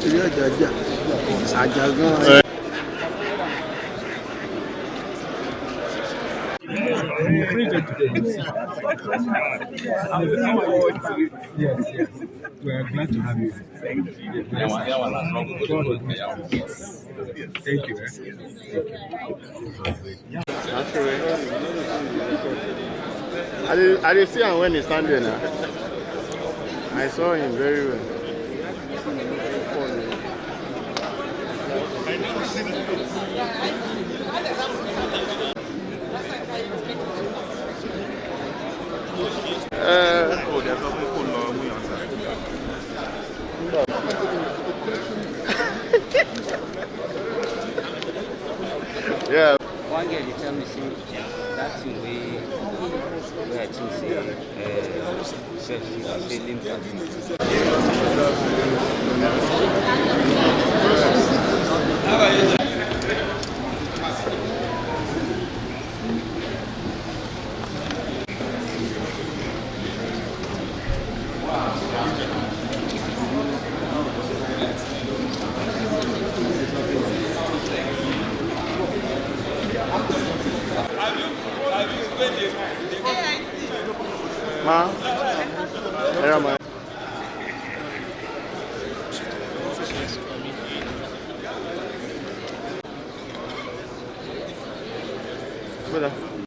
Ilé àjàjà. Àjàgán. Yes, yes. We are glad to have you. Thank you. Thank you. I did see him when he stand there now. I saw him very well. Yeah. One girl, you tell me, see, that's the way I think, say, feeling Ma? Yeah, man. Brother.